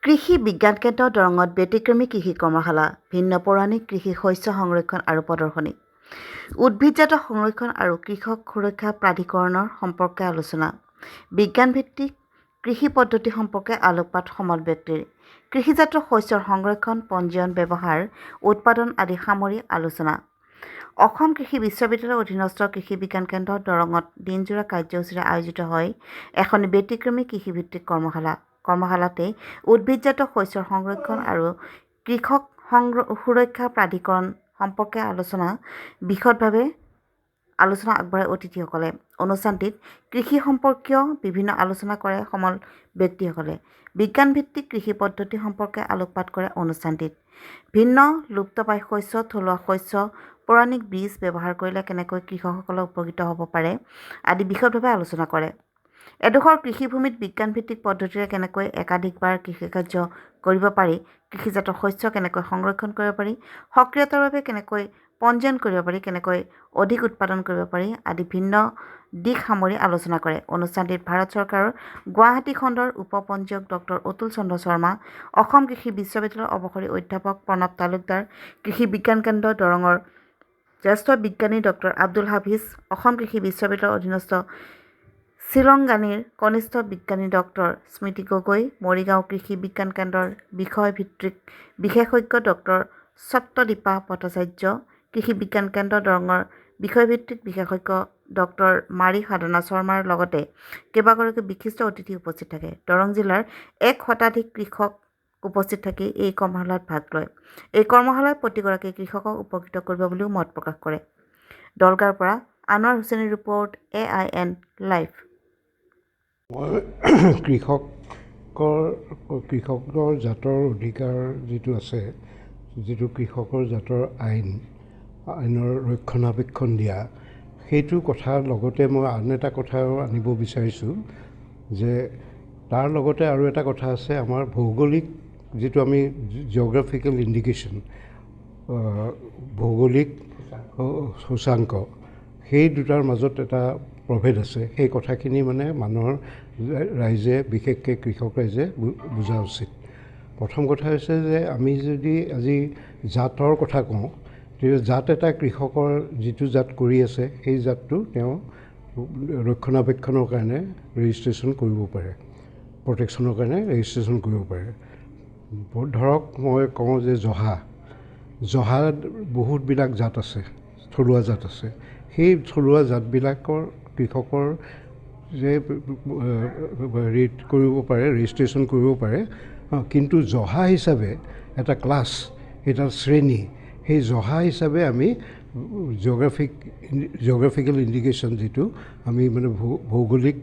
কৃষি বিজ্ঞান কেন্দ্ৰ দৰঙত ব্যতিক্ৰমী কৃষি কৰ্মশালা, ভিন্ন পৌৰাণিক কৃষি শস্য সংৰক্ষণ আৰু প্ৰদৰ্শনী, উদ্ভিদজাত সংৰক্ষণ আৰু কৃষক সুৰক্ষা প্ৰাধিকৰণৰ সম্পৰ্কে আলোচনা, বিজ্ঞানভিত্তিক কৃষি পদ্ধতি সম্পৰ্কে আলোকপাত সমল ব্যক্তিৰ, কৃষিজাত শস্যৰ সংৰক্ষণ, পঞ্জীয়ন, ব্যৱহাৰ, উৎপাদন আদি সামৰি আলোচনা। অসম কৃষি বিশ্ববিদ্যালয়ৰ অধীনস্থ কৃষি বিজ্ঞান কেন্দ্ৰ দৰঙত দিনজোৰা কাৰ্যসূচীৰে আয়োজিত হয় এখন ব্যতিক্ৰমী কৃষিভিত্তিক কৰ্মশালা। কৰ্মশালাতে উদ্ভিদজাত শস্যৰ সংৰক্ষণ আৰু কৃষক সুৰক্ষা প্ৰাধিকৰণ সম্পৰ্কে বিশদভাৱে আলোচনা আগবঢ়ায় অতিথিসকলে। অনুষ্ঠানটিত কৃষি সম্পৰ্কীয় বিভিন্ন আলোচনা কৰে সমল ব্যক্তিসকলে। বিজ্ঞানভিত্তিক কৃষি পদ্ধতি সম্পৰ্কে আলোকপাত কৰে অনুষ্ঠানটিত। ভিন্ন লুপ্তপ্ৰায় শস্য, থলুৱা শস্য, পৌৰাণিক বীজ ব্যৱহাৰ কৰিলে কেনেকৈ কৃষকসকলে উপকৃত হ'ব পাৰে আদি বিশদভাৱে আলোচনা কৰে। এডোখৰ কৃষিভূমিত বিজ্ঞানভিত্তিক পদ্ধতিৰে কেনেকৈ একাধিকবাৰ কৃষিকাৰ্য কৰিব পাৰি, কৃষিজাত শস্য কেনেকৈ সংৰক্ষণ কৰিব পাৰি, সক্ৰিয়তাৰ বাবে কেনেকৈ পঞ্জীয়ন কৰিব পাৰি, কেনেকৈ অধিক উৎপাদন কৰিব পাৰি আদি ভিন্ন দিশ সামৰি আলোচনা কৰে। অনুষ্ঠানটিত ভাৰত চৰকাৰৰ গুৱাহাটী খণ্ডৰ উপ পঞ্জীয়ক ডক্টৰ অতুল চন্দ্ৰ শৰ্মা, অসম কৃষি বিশ্ববিদ্যালয়ৰ অৱসৰী অধ্যাপক প্ৰণৱ তালুকদাৰ, কৃষি বিজ্ঞান কেন্দ্ৰ দৰঙৰ জ্যেষ্ঠ বিজ্ঞানী ডক্টৰ আব্দুল হাফিজ, অসম কৃষি বিশ্ববিদ্যালয়ৰ অধীনস্থ চিলংগানীৰ কনিষ্ঠ বিজ্ঞানী ডক্টৰ স্মৃতি গগৈ, মৰিগাঁও কৃষি বিজ্ঞান কেন্দ্ৰৰ বিষয়ভিত্তিক বিশেষজ্ঞ ডক্টৰ সত্যদীপা ভট্টাচাৰ্য, কৃষি বিজ্ঞান কেন্দ্ৰ দৰঙৰ বিষয়ভিত্তিক বিশেষজ্ঞ ডক্টৰ মাৰি সাধনা শৰ্মাৰ লগতে কেইবাগৰাকী বিশিষ্ট অতিথি উপস্থিত থাকে। দৰং জিলাৰ 1 শতাধিক কৃষক উপস্থিত থাকি এই কৰ্মশালাত ভাগ লয়। এই কৰ্মশালাই প্ৰতিগৰাকী কৃষকক উপকৃত কৰিব বুলিও মত প্ৰকাশ কৰে। দলগাঁৱৰ পৰা আনোৱাৰ হুছেইনৰ ৰিপৰ্ট, AIN লাইভ। মই কৃষকৰ জাতৰ অধিকাৰ যিটো আছে, যিটো কৃষকৰ জাতৰ আইনৰ ৰক্ষণাবেক্ষণ দিয়া, সেইটো কথাৰ লগতে মই আন এটা কথাও আনিব বিচাৰিছোঁ যে তাৰ লগতে আৰু এটা কথা আছে, আমাৰ ভৌগোলিক যিটো আমি জিঅ'গ্ৰাফিকেল ইণ্ডিকেশ্যন, ভৌগোলিক সূচাংক, সেই দুটাৰ মাজত এটা প্ৰভেদ আছে। সেই কথাখিনি মানে মানুহৰ ৰাইজে, বিশেষকৈ কৃষক ৰাইজে বুজা উচিত। প্ৰথম কথা হৈছে যে আমি যদি আজি জাতৰ কথা কওঁ, তেতিয়া জাত এটা কৃষকৰ যিটো জাত কৰি আছে সেই জাতটো তেওঁ ৰক্ষণাবেক্ষণৰ কাৰণে ৰেজিষ্ট্ৰেশ্যন কৰিব পাৰে, প্ৰটেকশ্যনৰ কাৰণে ৰেজিষ্ট্ৰেশ্যন কৰিব পাৰে। ধৰক মই কওঁ যে জহাত বহুতবিলাক জাত আছে, থলুৱা জাত আছে। সেই থলুৱা জাতবিলাকৰ কৃষকৰ যে ৰেট কৰিব পাৰে, ৰেজিষ্ট্ৰেশ্যন কৰিব পাৰে, কিন্তু জহা হিচাপে এটা ক্লাছ, এটা শ্ৰেণী, সেই জহা হিচাপে আমি জিঅ'গ্ৰাফিকেল ইণ্ডিকেশ্যন যিটো আমি মানে ভৌগোলিক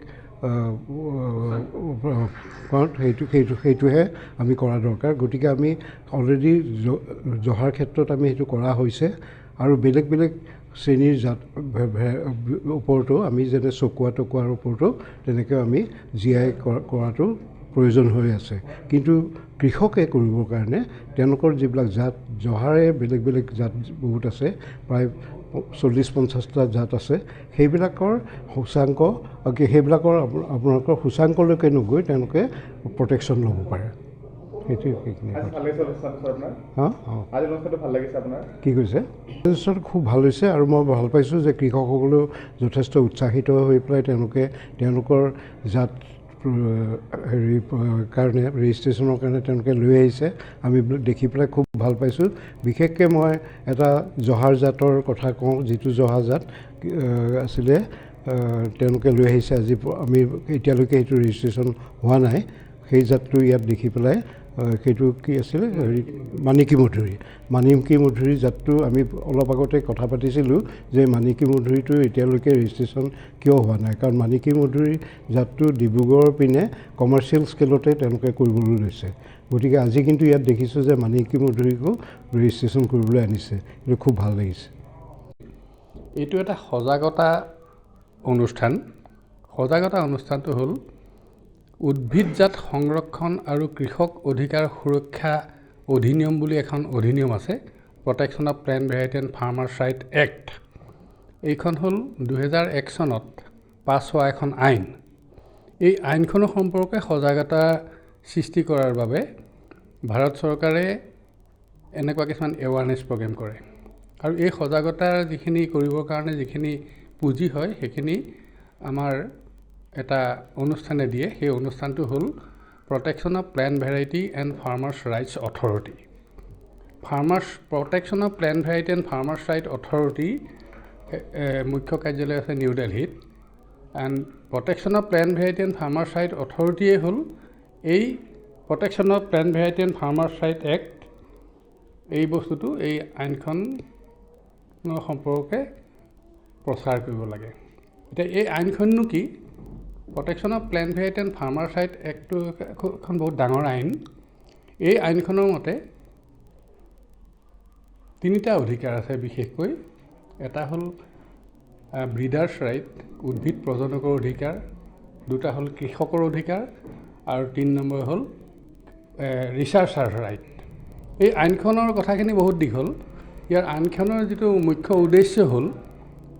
সেইটোহে আমি কৰা দৰকাৰ। গতিকে আমি অলৰেডি জহাৰ ক্ষেত্ৰত আমি সেইটো কৰা হৈছে আৰু বেলেগ বেলেগ শ্ৰেণীৰ জাত ওপৰতো আমি যেনে চকুৱাৰ ওপৰতো তেনেকৈ আমি GI কৰাটো প্ৰয়োজন হৈ আছে। কিন্তু কৃষকে কৰিবৰ কাৰণে তেওঁলোকৰ যিবিলাক জাত, জহাৰে বেলেগ বেলেগ জাত বহুত আছে, প্ৰায় 40-50টা জাত আছে। সেইবিলাকৰ সূচাংক, সেইবিলাকৰ আপোনালোকৰ সূচাংকলৈকে নগৈ তেওঁলোকে প্ৰটেকশ্যন ল'ব পাৰে। কি কৈছে? খুব ভাল হৈছে আৰু মই ভাল পাইছোঁ যে কৃষকসকলেও যথেষ্ট উৎসাহিত হৈ পেলাই তেওঁলোকৰ জাত কাৰণে ৰেজিষ্ট্ৰেশ্যনৰ কাৰণে তেওঁলোকে লৈ আহিছে। আমি দেখি পেলাই খুব ভাল পাইছোঁ। বিশেষকৈ মই এটা জহাৰ জাতৰ কথা কওঁ, যিটো জহা জাত আছিলে তেওঁলোকে লৈ আহিছে। আজি আমি এতিয়ালৈকে সেইটো ৰেজিষ্ট্ৰেশ্যন হোৱা নাই। সেই জাতটো ইয়াত দেখি পেলাই, সেইটো কি আছিলে, মানিকী মধুৰী জাতটো আমি অলপ আগতে কথা পাতিছিলোঁ যে মানিকী মধুৰীটো এতিয়ালৈকে ৰেজিষ্ট্ৰেশ্যন কিয় হোৱা নাই, কাৰণ মানিকী মধুৰী জাতটো ডিব্ৰুগড়ৰ পিনে কমাৰ্চিয়েল স্কেলতে তেওঁলোকে কৰিবলৈ লৈছে। গতিকে আজি কিন্তু ইয়াত দেখিছোঁ যে মানিকী মধুৰীকো ৰেজিষ্ট্ৰেশ্যন কৰিবলৈ আনিছে। এইটো খুব ভাল লাগিছে। এইটো এটা সজাগতা অনুষ্ঠান। সজাগতা অনুষ্ঠানটো হ'ল উদ্ভিদজাত সংৰক্ষণ আৰু কৃষক অধিকাৰ সুৰক্ষা অধিনিয়ম বুলি এখন অধিনিয়ম আছে, protection of plant variety and farmers right act. এইখন হ'ল 2001 চনত পাছ হোৱা এখন আইন। এই আইনখনৰ সম্পৰ্কে সজাগতা সৃষ্টি কৰাৰ বাবে ভাৰত চৰকাৰে এনেকুৱা কিছুমান এৱাৰনেছ প্ৰগ্ৰেম কৰে আৰু এই সজাগতাৰ যিখিনি কৰিবৰ কাৰণে যিখিনি পুঁজি হয় সেইখিনি আমাৰ এটা অনুষ্ঠানে দিয়ে। সেই অনুষ্ঠানটো হ'ল protection of plant variety and farmers rights authority. Protection of plant variety and farmers right authority মুখ্য কাৰ্যালয় আছে নিউ দিল্লীত। And protection of plant variety and farmers right অথৰিটিয়ে হ'ল এই protection of plant variety and farmers right act এই বস্তুটো এই আইনখন সম্পৰ্কে প্ৰচাৰ কৰিব লাগে। এতিয়া এই আইনখননো কি? Protection of plant variety and farmers right এক্টটো এখন বহুত ডাঙৰ আইন। এই আইনখনৰ মতে 3টা অধিকাৰ আছে বিশেষকৈ। এটা হ'ল ব্ৰিডাৰ্ছ ৰাইট, উদ্ভিদ প্ৰজনকৰ অধিকাৰ, 2টা হ'ল কৃষকৰ অধিকাৰ আৰু 3 নম্বৰ হ'ল ৰিচাৰ্চাৰ ৰাইট। এই আইনখনৰ কথাখিনি বহুত দীঘল। ইয়াৰ আইনখনৰ যিটো মুখ্য উদ্দেশ্য হ'ল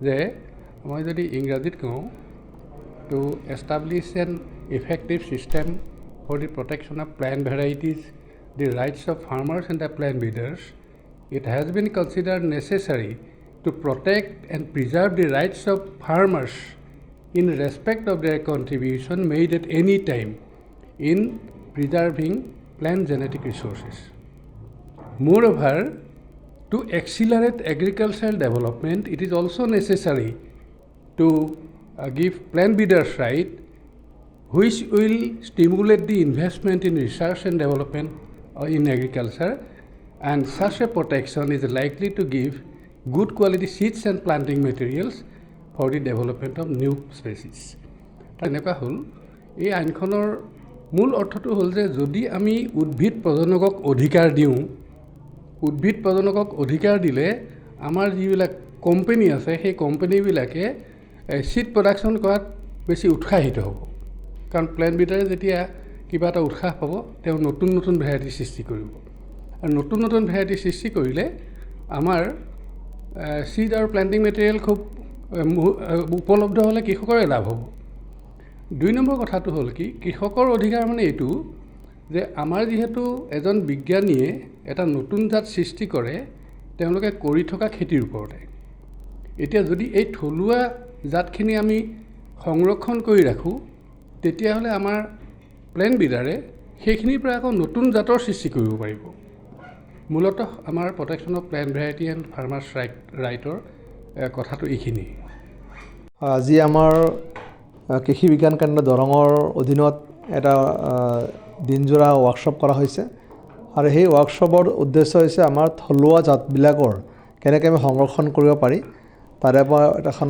যে মই যদি ইংৰাজীত কওঁ to establish an effective system for the protection of plant varieties, the rights of farmers and the plant breeders, it has been considered necessary to protect and preserve the rights of farmers in respect of their contribution made at any time in preserving plant genetic resources. Moreover, to accelerate agricultural development, it is also necessary to give plant breeders' right, which will stimulate the investment in research and development in agriculture, and such a protection is likely to give good quality seeds and planting materials for the development of new species. এনেকুৱা হ'ল এই আইনখনৰ মূল অৰ্থটো হ'ল যে যদি আমি উদ্ভিদ প্ৰজনকক অধিকাৰ দিওঁ, উদ্ভিদ প্ৰজনকক অধিকাৰ দিলে আমাৰ যিবিলাক কোম্পানী আছে সেই কোম্পানীবিলাকে চিড প্ৰডাকশ্যন কৰাত বেছি উৎসাহিত হ'ব। কাৰণ প্লেণ্ট ব্ৰিডাৰে যেতিয়া কিবা এটা উৎসাহ পাব তেওঁ নতুন নতুন ভেৰাইটি সৃষ্টি কৰিব আৰু নতুন নতুন ভেৰাইটি সৃষ্টি কৰিলে আমাৰ চিড আৰু প্লেণ্টিং মেটেৰিয়েল খুব উপলব্ধ হ'লে কৃষকৰে লাভ হ'ব। 2 নম্বৰ কথাটো হ'ল কি, কৃষকৰ অধিকাৰ মানে এইটো যে আমাৰ যিহেতু এজন বিজ্ঞানীয়ে এটা নতুন জাত সৃষ্টি কৰে তেওঁলোকে কৰি থকা খেতিৰ ওপৰতে। এতিয়া যদি এই থলুৱা জাতখিনি আমি সংৰক্ষণ কৰি ৰাখোঁ তেতিয়াহ'লে আমাৰ প্লেণ্ট ব্ৰিডাৰে সেইখিনিৰ পৰা আকৌ নতুন জাতৰ সৃষ্টি কৰিব পাৰিব। মূলতঃ আমাৰ protection of plant variety and farmers ৰাইটৰ কথাটো এইখিনি। আজি আমাৰ কৃষি বিজ্ঞান কেন্দ্ৰ দৰঙৰ অধীনত এটা দিনজোৰা ৱৰ্কশ্বপ কৰা হৈছে আৰু সেই ৱৰ্কশ্বপৰ উদ্দেশ্য হৈছে আমাৰ থলুৱা জাতবিলাকৰ কেনেকৈ আমি সংৰক্ষণ কৰিব পাৰি তাৰে পৰা এখন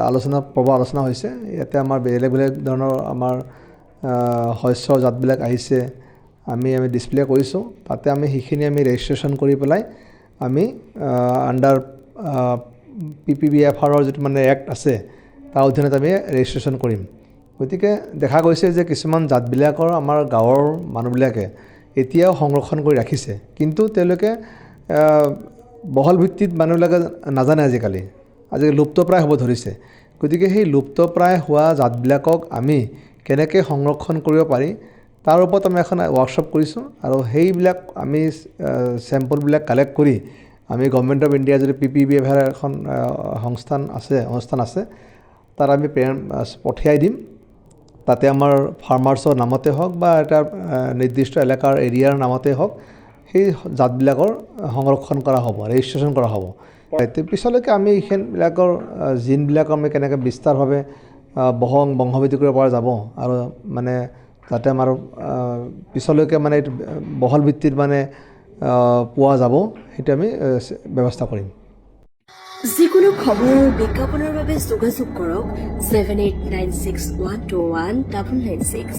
আলোচনা হৈছে। ইয়াতে আমাৰ বেলেগ বেলেগ ধৰণৰ আমাৰ শস্যৰ জাতবিলাক আহিছে, আমি ডিছপ্লে কৰিছোঁ। তাতে আমি সেইখিনি ৰেজিষ্ট্ৰেশ্যন কৰি পেলাই আমি আণ্ডাৰ PPBFR যিটো এক্ট আছে তাৰ অধীনত আমি ৰেজিষ্ট্ৰেশ্যন কৰিম। গতিকে দেখা গৈছে যে কিছুমান জাতবিলাকৰ আমাৰ গাঁৱৰ মানুহবিলাকে এতিয়াও সংৰক্ষণ কৰি ৰাখিছে, কিন্তু তেওঁলোকে বহল ভিত্তিত মানুহবিলাকে নাজানে আজিকালি লুপ্তপ্ৰায় হ'ব ধৰিছে। গতিকে সেই লুপ্তপ্ৰায় হোৱা জাতবিলাকক আমি কেনেকৈ সংৰক্ষণ কৰিব পাৰি তাৰ ওপৰত আমি এখন ৱৰ্কশ্বপ কৰিছোঁ আৰু সেইবিলাক আমি চেম্পলবিলাক কালেক্ট কৰি আমি গভৰ্ণমেণ্ট অফ ইণ্ডিয়া যদি PPBFR এখন অনুষ্ঠান আছে তাত আমি পঠিয়াই দিম। তাতে আমাৰ ফাৰ্মাৰ্ছৰ নামতে হওক বা এটা নিৰ্দিষ্ট এলেকাৰ এৰিয়াৰ নামতে হওক সেই জাতবিলাকৰ সংৰক্ষণ কৰা হ'ব, ৰেজিষ্ট্ৰেশ্যন কৰা হ'ব। পিছলৈকে আমি এইখিনিবিলাকৰ জিনবিলাক আমি কেনেকৈ বিস্তাৰভাৱে বংশবৃদ্ধি কৰিব পৰা যাব আৰু যাতে আমাৰ পিছলৈকে এইটো বহল ভিত্তিত পোৱা যাব সেইটো আমি ব্যৱস্থা কৰিম। যিকোনো খবৰ আৰু বিজ্ঞাপনৰ বাবে যোগাযোগ কৰক 7896121996।